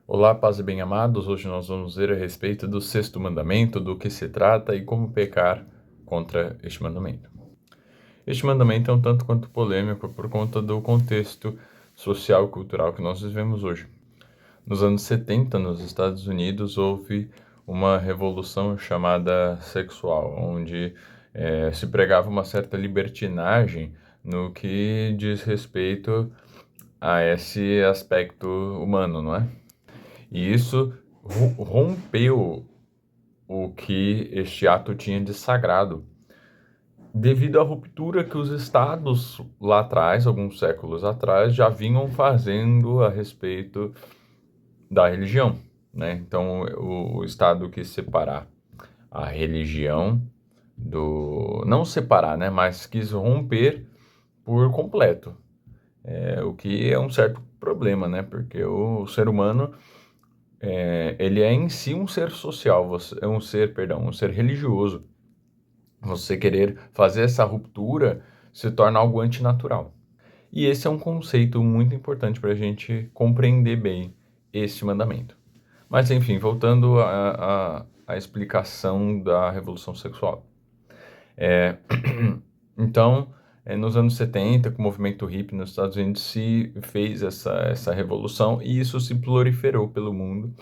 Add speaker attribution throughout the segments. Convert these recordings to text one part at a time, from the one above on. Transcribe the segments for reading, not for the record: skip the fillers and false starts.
Speaker 1: Olá, paz e bem amados. Hoje nós vamos ver a respeito do sexto mandamento, do que se trata e como pecar contra este mandamento. Este mandamento é um tanto quanto polêmico por conta do contexto social e cultural que nós vivemos hoje. Nos anos 70, nos Estados Unidos, houve uma revolução chamada sexual, onde se pregava uma certa libertinagem no que diz respeito a esse aspecto humano, não é? E isso rompeu o que este ato tinha de sagrado, devido à ruptura que os estados lá atrás, alguns séculos atrás, já vinham fazendo a respeito da religião, né? Então, o estado quis separar a religião do... Não separar, né? Mas quis romper por completo, o que é um certo problema, né? Porque o ser humano ele é em si um ser social, é um ser religioso. Você querer fazer essa ruptura se torna algo antinatural. E esse é um conceito muito importante para a gente compreender bem este mandamento. Mas enfim, voltando à explicação da revolução sexual. É, então, nos anos 70, com o movimento hippie nos Estados Unidos, se fez essa revolução e isso se proliferou pelo mundo,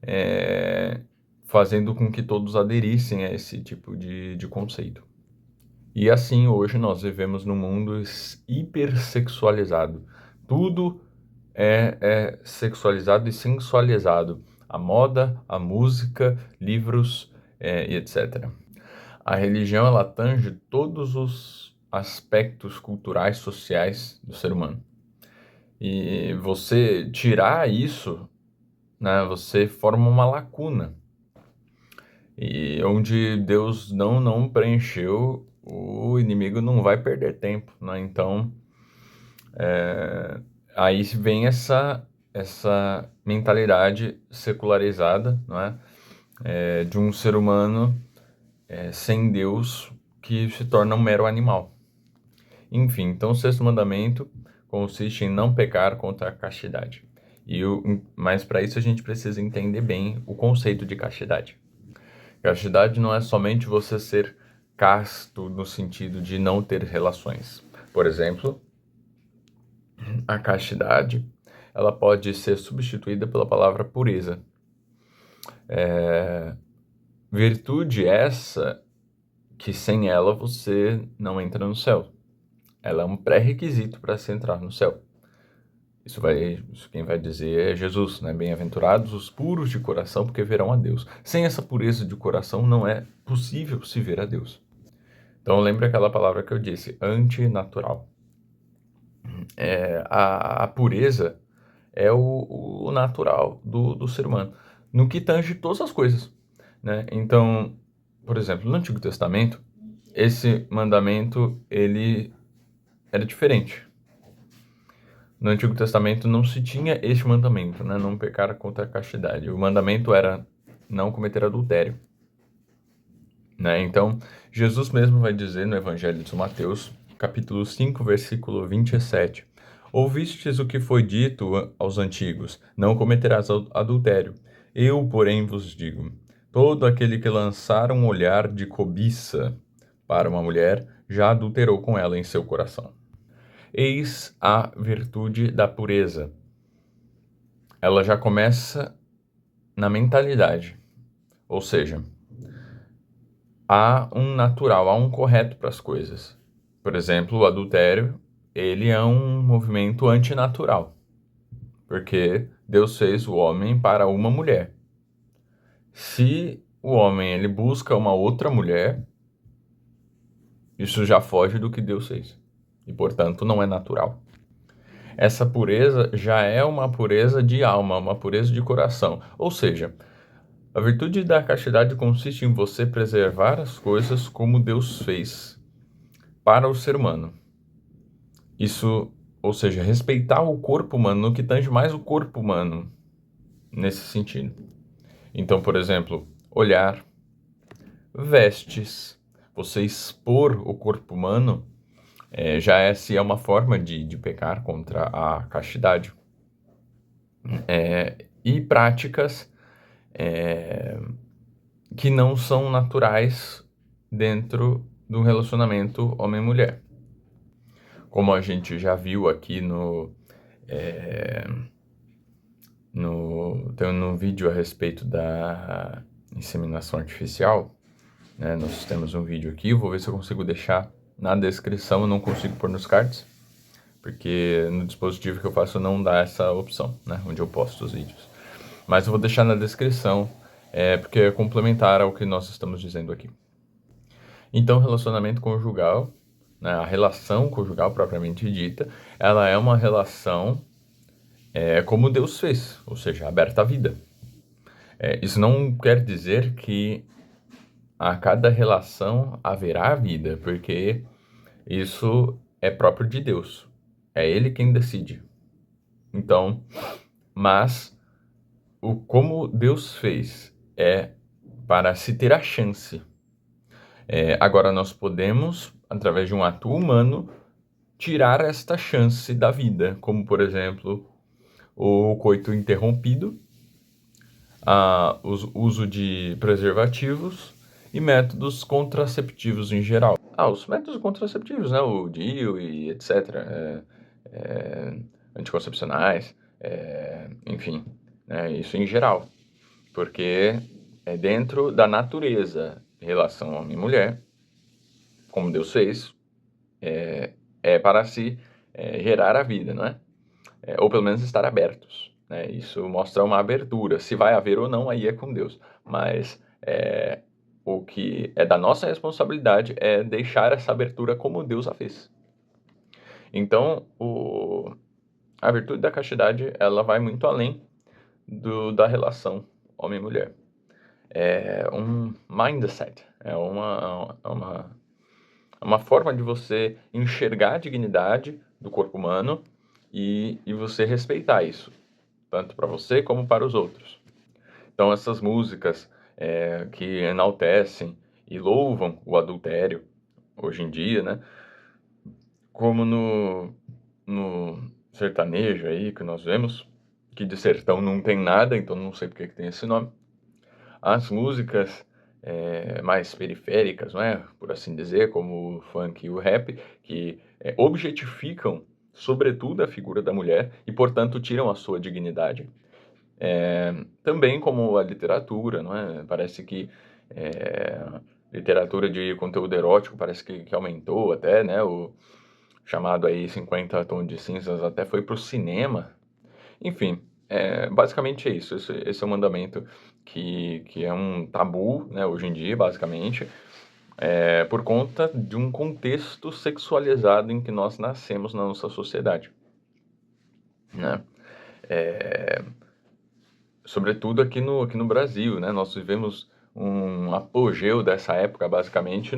Speaker 1: é, fazendo com que todos aderissem a esse tipo de conceito. E assim, hoje nós vivemos num mundo hipersexualizado. Tudo é sexualizado e sensualizado. A moda, a música, livros e etc. A religião, ela tange todos os aspectos culturais, sociais do ser humano. E você tirar isso, né, você forma uma lacuna. E onde Deus não preencheu, o inimigo não vai perder tempo, né? Então, aí vem essa mentalidade secularizada, não é? De um ser humano sem Deus que se torna um mero animal. Enfim, então o sexto mandamento consiste em não pecar contra a castidade. Mas para isso a gente precisa entender bem o conceito de castidade. Castidade não é somente você ser casto no sentido de não ter relações. Por exemplo, a castidade, ela pode ser substituída pela palavra pureza. Virtude essa que sem ela você não entra no céu. Ela é um pré-requisito para se entrar no céu. Isso quem vai dizer é Jesus, né? Bem-aventurados os puros de coração, porque verão a Deus. Sem essa pureza de coração não é possível se ver a Deus. Então lembra aquela palavra que eu disse, antinatural. A pureza é o natural do ser humano, no que tange todas as coisas, né? Então, por exemplo, no Antigo Testamento, esse mandamento, ele era diferente. No Antigo Testamento não se tinha este mandamento, né? Não pecar contra a castidade. O mandamento era não cometer adultério, né? Então, Jesus mesmo vai dizer no Evangelho de São Mateus, capítulo 5, versículo 27. Ouvistes o que foi dito aos antigos, não cometerás adultério. Eu, porém, vos digo, todo aquele que lançar um olhar de cobiça para uma mulher, já adulterou com ela em seu coração. Eis a virtude da pureza. Ela já começa na mentalidade, ou seja, há um natural, há um correto para as coisas. Por exemplo, o adultério, ele é um movimento antinatural, porque Deus fez o homem para uma mulher. Se o homem ele busca uma outra mulher, isso já foge do que Deus fez e, portanto, não é natural. Essa pureza já é uma pureza de alma, uma pureza de coração, ou seja, a virtude da castidade consiste em você preservar as coisas como Deus fez para o ser humano. Isso, ou seja, respeitar o corpo humano, no que tange mais o corpo humano, nesse sentido. Então, por exemplo, olhar, vestes, você expor o corpo humano, se é uma forma de pecar contra a castidade. e práticas que não são naturais dentro do relacionamento homem-mulher. Como a gente já viu aqui no vídeo a respeito da inseminação artificial, né? Nós temos um vídeo aqui, vou ver se eu consigo deixar na descrição, eu não consigo pôr nos cards, porque no dispositivo que eu faço não dá essa opção, né? Onde eu posto os vídeos. Mas eu vou deixar na descrição, porque é complementar ao que nós estamos dizendo aqui. Então, relacionamento conjugal, né, a relação conjugal propriamente dita, ela é uma relação como Deus fez, ou seja, aberta à vida. Isso não quer dizer que a cada relação haverá vida, porque isso é próprio de Deus. É Ele quem decide. Então, mas como Deus fez é para se ter a chance. Agora nós podemos, através de um ato humano, tirar esta chance da vida, como por exemplo o coito interrompido, o uso de preservativos e métodos contraceptivos em geral. Os métodos contraceptivos, né, o DIU e etc., anticoncepcionais, enfim, né, isso em geral, porque é dentro da natureza, relação homem e mulher, como Deus fez, para se gerar a vida, não é? Ou pelo menos estar abertos, né? Isso mostra uma abertura. Se vai haver ou não, aí é com Deus. Mas o que é da nossa responsabilidade é deixar essa abertura como Deus a fez. Então, a virtude da castidade, ela vai muito além da relação homem e mulher. É um mindset, é uma forma de você enxergar a dignidade do corpo humano e você respeitar isso, tanto para você como para os outros. Então, essas músicas que enaltecem e louvam o adultério, hoje em dia, né? Como no sertanejo aí que nós vemos, que de sertão não tem nada, então não sei porque que tem esse nome. As músicas mais periféricas, não é? Por assim dizer, como o funk e o rap, que objetificam, sobretudo, a figura da mulher e, portanto, tiram a sua dignidade. Também como a literatura, não é? Parece que literatura de conteúdo erótico parece que aumentou até, né? O chamado aí 50 tons de cinzas até foi para o cinema. Enfim, basicamente é isso. Esse é um mandamento que é um tabu, né, hoje em dia, basicamente, por conta de um contexto sexualizado em que nós nascemos na nossa sociedade, né? Sobretudo aqui no Brasil, né? Nós vivemos um apogeu dessa época, basicamente,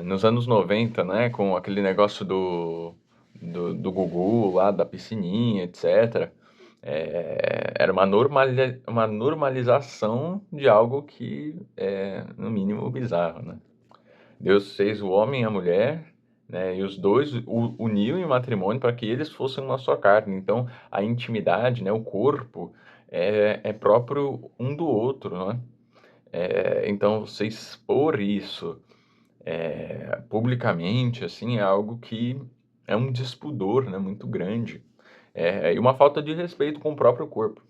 Speaker 1: nos anos 90, né? Com aquele negócio do Gugu lá, da piscininha, etc. Era uma normalização de algo que é, no mínimo, bizarro, né? Deus fez o homem e a mulher, né? E os dois uniu em matrimônio para que eles fossem uma só carne. Então, a intimidade, né? O corpo é próprio um do outro, né? Então, você expor isso publicamente, assim, é algo que é um despudor, né, muito grande. E uma falta de respeito com o próprio corpo.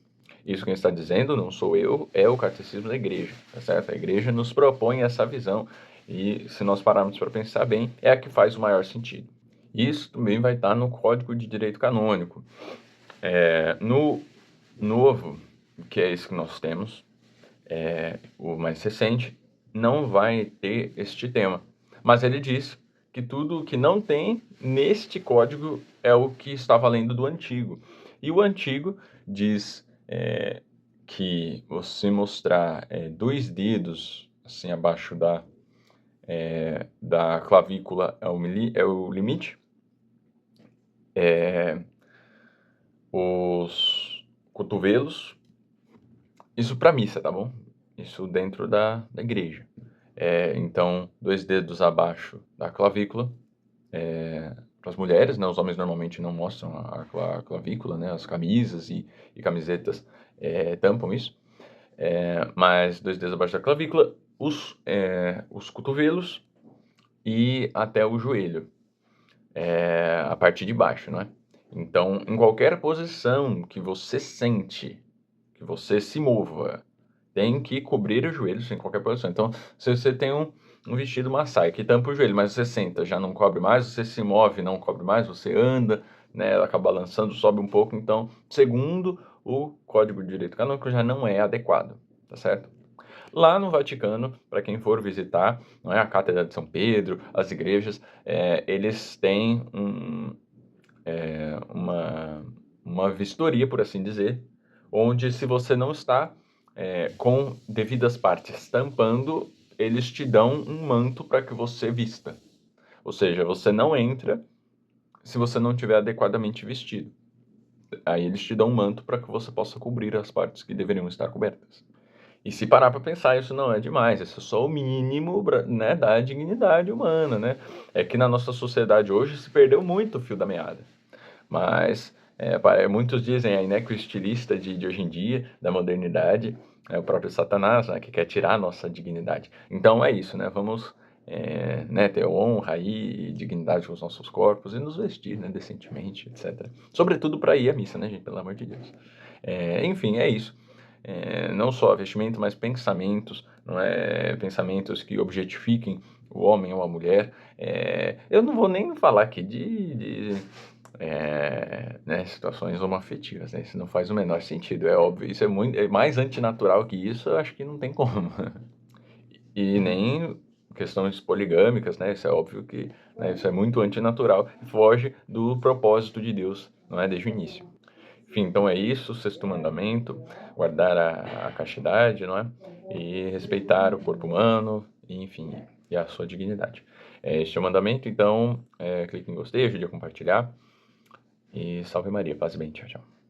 Speaker 1: Isso quem está dizendo não sou eu, é o catecismo da igreja, tá certo? A igreja nos propõe essa visão e, se nós pararmos para pensar bem, é a que faz o maior sentido. Isso também vai estar no Código de Direito Canônico. No novo, que é esse que nós temos, o mais recente, não vai ter este tema. Mas ele diz que tudo que não tem neste código é o que está valendo do antigo. E o antigo diz que você mostrar 2 dedos assim abaixo da clavícula é o limite. Os cotovelos, isso para missa, tá bom? Isso dentro da igreja. Então, 2 dedos abaixo da clavícula as mulheres, né? Os homens normalmente não mostram a clavícula, né? As camisas e camisetas tampam isso. Mas 2 dedos abaixo da clavícula, os cotovelos e até o joelho, a parte de baixo, né? Então, em qualquer posição que você sente, que você se mova, tem que cobrir os joelhos em qualquer posição. Então, se você tem um vestido, uma saia que tampa o joelho, mas você senta, já não cobre mais, você se move, não cobre mais, você anda, né, ela acaba balançando, sobe um pouco. Então, segundo o Código de Direito Canônico, já não é adequado, tá certo? Lá no Vaticano, para quem for visitar, não é, a Cátedra de São Pedro, as igrejas, eles têm uma vistoria, por assim dizer, onde se você não está com devidas partes tampando, eles te dão um manto para que você vista. Ou seja, você não entra se você não tiver adequadamente vestido. Aí eles te dão um manto para que você possa cobrir as partes que deveriam estar cobertas. E se parar para pensar, isso não é demais, isso é só o mínimo, né, da dignidade humana, né? É que na nossa sociedade hoje se perdeu muito o fio da meada. Mas muitos dizem aí, né, que o estilista de hoje em dia, da modernidade, é o próprio Satanás, né, que quer tirar a nossa dignidade. Então é isso, né? Vamos né, ter honra e dignidade com os nossos corpos e nos vestir, né, decentemente, etc. Sobretudo para ir à missa, né, gente? Pelo amor de Deus. Enfim, é isso. Não só vestimento, mas pensamentos, não é? Pensamentos que objetifiquem o homem ou a mulher. Eu não vou nem falar aqui né, situações homoafetivas, né? Isso não faz o menor sentido, é óbvio. Isso é mais antinatural que isso, eu acho que não tem como. E nem questões poligâmicas, né? Isso é óbvio que, né, isso é muito antinatural e foge do propósito de Deus, não é, desde o início. Enfim, então é isso, o sexto mandamento, guardar a castidade, não é? E respeitar o corpo humano, e, enfim, e a sua dignidade. Este é o mandamento, então clique em gostei, ajude a compartilhar. E salve Maria, paz e bem, tchau, tchau.